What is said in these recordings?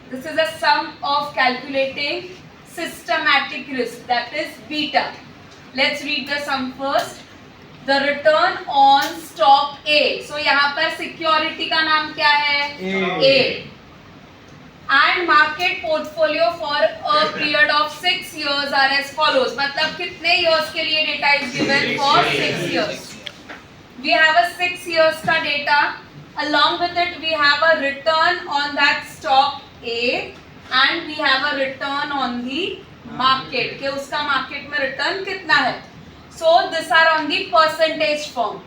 This is a sum of calculating systematic risk, that is beta. Let's read the sum first. The return on stock A. So यहाँ पर security का नाम क्या है? A. And market portfolio for a period of 6 years are as follows. मतलब कितने years के लिए data is given? For 6 years. We have a 6 years का data. Along with it, we have a return on that stock A, and we have a return on the market. कि उसका market में return कितना है? So these are on the percentage form.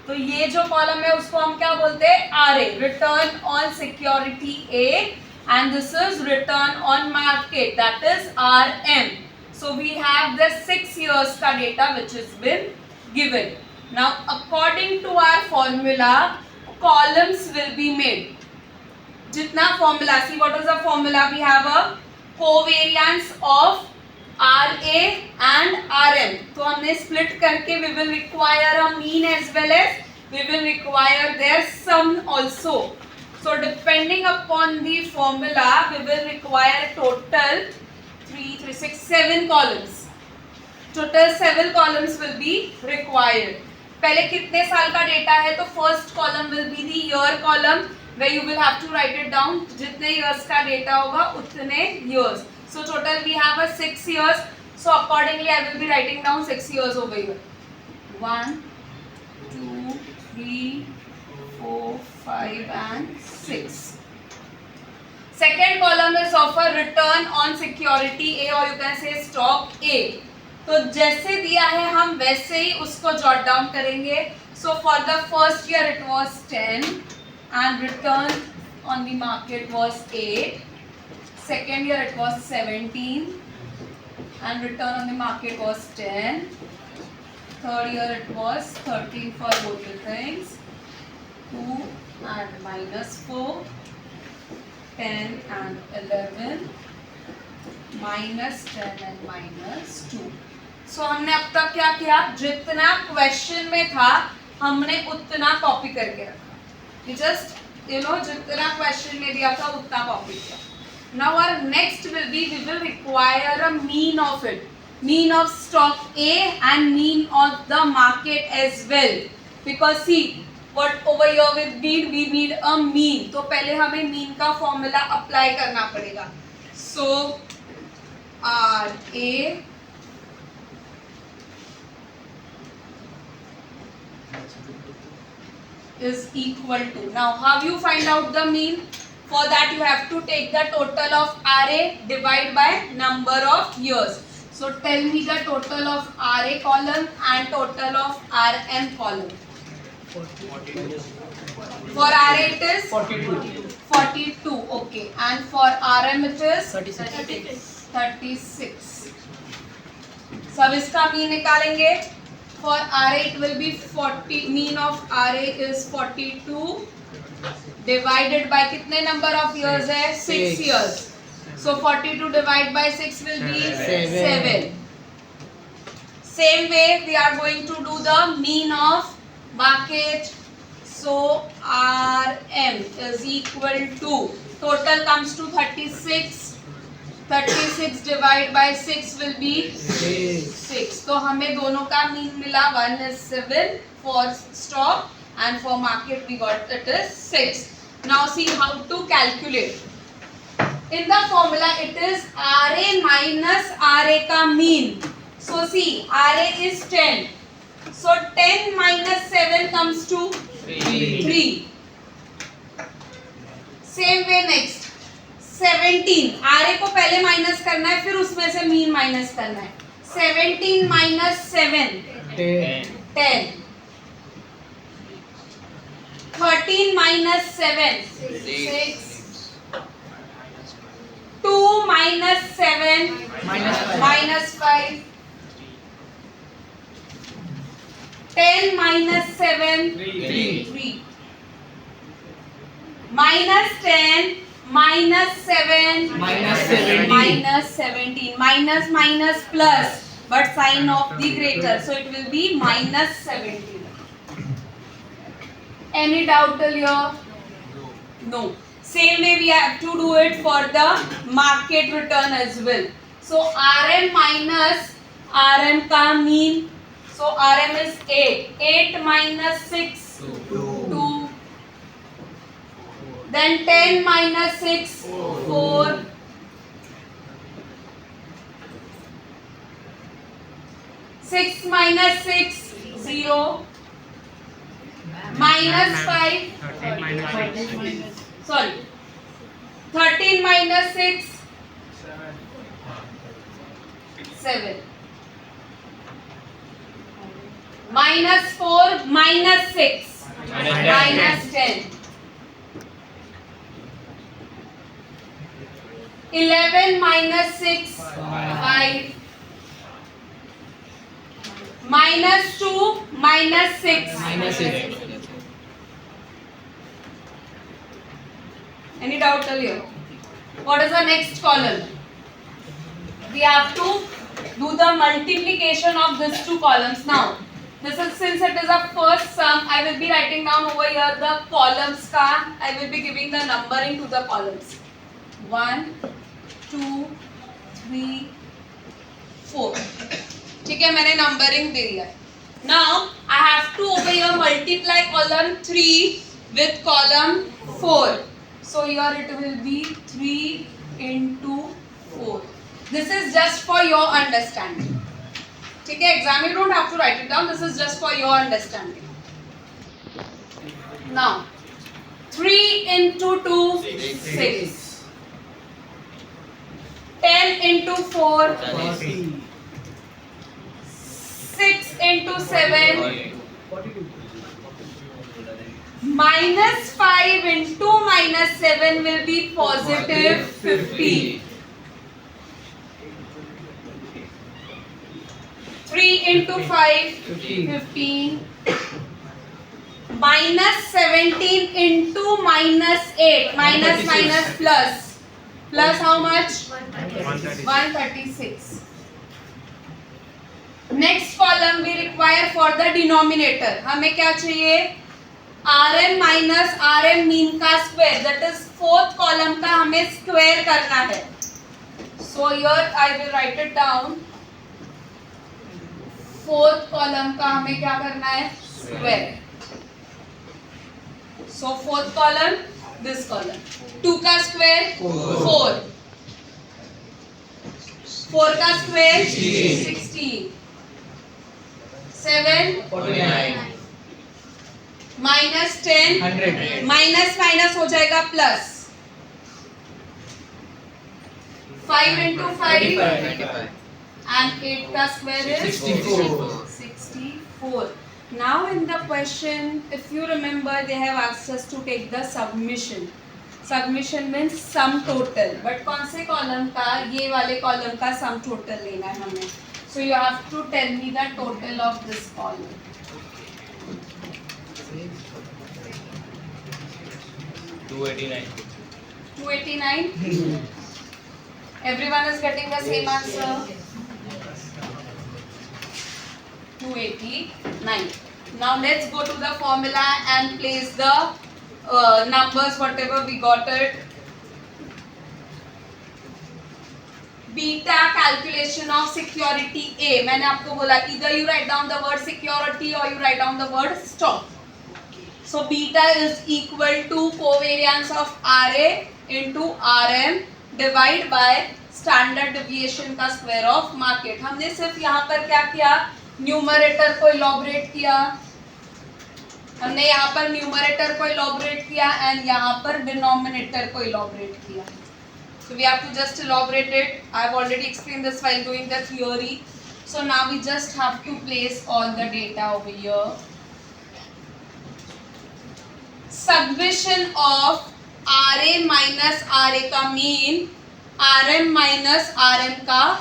तो ये जो column है उसको हम क्या बोलते हैं? RA, return on security A, and this is return on market, that is RM. So we have the 6 years का data which has been given. Now according to our formula, columns will be made. जितना formula, see what is the formula? We have a covariance of RA and RM. तो हमने split करके we will require a mean as well as we will require their sum also. So depending upon the formula, we will require total 7 columns. Total 7 columns will be required. पहले कितने साल का data है? तो first column will be the year column, where you will have to write it down. जितने years का data होगा उतने years. So total we have a 6 years. So accordingly I will be writing down 6 years over here. 1, 2, 3, 4, 5 and 6. Second column is of a return on security A, or you can say stock A. तो जैसे दिया है हम वैसे ही उसको jot down करेंगे. So for the first year it was 10 and return on the market was 8. Second year it was 17 and return on the market was 10. Third year it was 13 for both the things. 2 and -4, 10 and 11, -10 and -2. सो हमने अब तक क्या किया? जितना question में था हमने उतना कॉपी करके रखा. जस्ट जितना क्वेश्चन में दिया था उतना कॉपी किया. Now our next will be, we will require a mean of it, mean of stock A and mean of the market as well. Because see what over here with need, we need a mean. तो पहले हमें mean का formula apply करना पड़ेगा. सो RA is equal to, now how you find out the mean? For that you have to take the total of RA divide by number of years. So tell me the total of RA column and total of RM column. For RA it is 42. Okay, and for RM it is 36. So अब इसका mean निकालेंगे. For RA it will be 40. Mean of RA is 42 divided by कितने number of years है? 6 years. So 42 divided by 6 will be 7. Same way we are going to do the mean of market. So RM is equal to, total comes to 36. 36 divided by 6 will be 6. तो हमें दोनों का mean मिला. 1 is 7 for stock and for market we got it is 6. Now see how to calculate. In the formula it is RA minus RA का mean. So see RA is 10. So 10 minus 7 comes to 3. Same way next 17. RA को पहले minus करना है, फिर उसमें से mean minus करना है. 17 minus 7 10. 13 minus 7 6. 2 minus 7 minus 5. 10 minus 7 3. Minus 10 minus 7 minus 17. Minus minus plus, but sign of the greater, so it will be minus 17. Any doubt till here? No. Same way we have to do it for the market return as well. So RM minus RM का mean, so RM is 8. 8 minus 6, 2. Then 10 minus 6, 4. 6 minus 6, 0. Minus 5. 13 minus 6, 7. Minus 4, minus 6, minus 10. 11 minus 6, 5. Minus 2, minus 6. Any doubt till here? What is the next column? We have to do the multiplication of these two columns. Now, this is, since it is a first sum, I will be writing down over here the columns ka. I will be giving the numbering to the columns. 1, 2, 3, 4. ठीक है, मैंने numbering दे दिया है. Now, I have to over here multiply column 3 with column 4. So here it will be 3 into 4. This is just for your understanding. ठीक है, exam you don't have to write it down. This is just for your understanding. Now, 3 into 2, 6. 10 into 4, 6 into 7. Minus 5 into minus 7 will be positive 15. 3 into 5, 15. Minus 17 into minus 8. Minus minus plus. Plus how much? 136. Next column we require for the denominator. हमें क्या चाहिए? RM minus RM mean का square. That is fourth column का हमें square करना है. So here I will write it down. Fourth column का हमें क्या करना है? Square. So fourth column, this column. 2 का square 4. 4 का square 16. 7 49. Minus 10 100. Minus minus हो जाएगा plus. 5 into 5 and 8 का square is 64. Now in the question, if you remember, they have asked us to take the submission. Submission means sum total. But कौन से column का? ये वाले column का sum total लेना है हमें. So you have to tell me the total of this column. 289. Everyone is getting the same answer. 289. Now let's go to the formula and place the numbers whatever we got it. Beta calculation of security A. मैंने आपको बोला either you write down the word security or you write down the word stock. So beta is equal to covariance of RA into RM divide by standard deviation का square of market. हमने सिर्फ यहाँ पर क्या किया? Numerator को इलॉबरेट किया. हमने यहाँ पर न्यूमरेटर को इलॉबरेट किया एंड यहाँ पर डिनोमिनेटर को इलॉबरेट किया. So we have to just elaborate it. I have already explained this while doing the theory. So now we just have to place all the data over here. Summation of RA minus RA का mean, RM minus RM का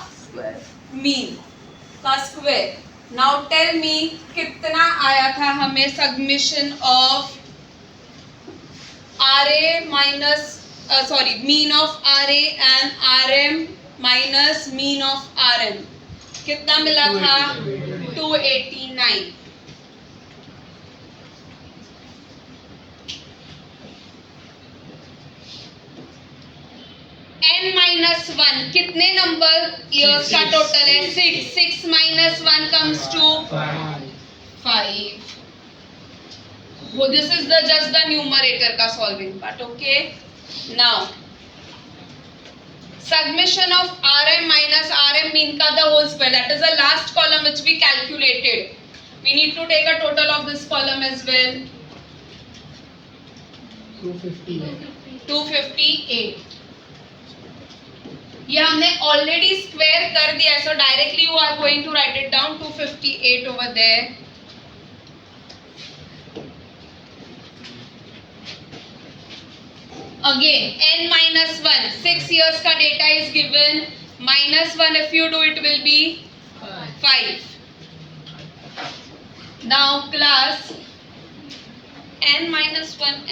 mean का square. Now tell me कितना आया था हमें summation of RA minus mean of RA and RM minus mean of RM. कितना मिला था? 289. minus 1 कितने नंबर ईयर्स का टोटल है? 6. 6 minus 1 comes to 5. वो this is the just the numerator का solving part. Okay. Now summation of RM minus RM mean का the whole square, that is the last column which we calculated. We need to take a total of this column as well. 258. ये हमने already square कर दिया है, so directly you are going to write it down 258 over there. Again n minus 1, 6 years का data is given. Minus 1 if you do it will be 5. Now class n minus 1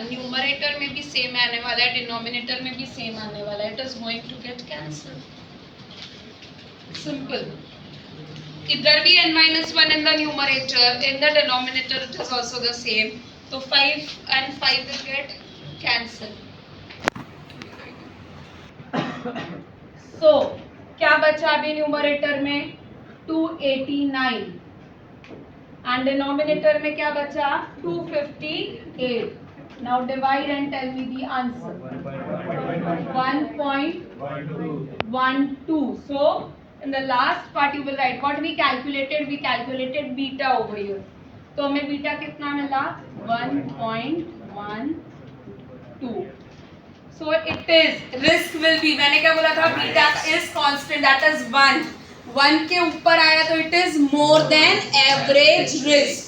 numerator में भी same आने वाला है, denominator में भी same आने वाला है. It is going to get cancel. Simple. इधर भी n minus 1 in the numerator, in the denominator it is also the same. तो 5 and 5 will get cancelled. So क्या बचा अभी न्यूमरेटर में? 289. And denominator में क्या बचा? 258. Now divide and tell me the answer. 1.12. So in the last part you will write what we calculated. We calculated beta over here. तो हमें beta कितना मिला? 1.12. So it is risk will be, मैंने क्या बोला था? Beta is constant, that is 1. 1 के ऊपर आया तो it is more than average risk.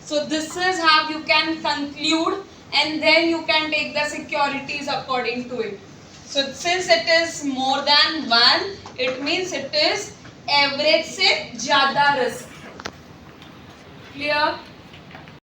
So this is how you can conclude, and then you can take the securities according to it. So since it is more than 1, it means it is average से ज़्यादा risk. Clear?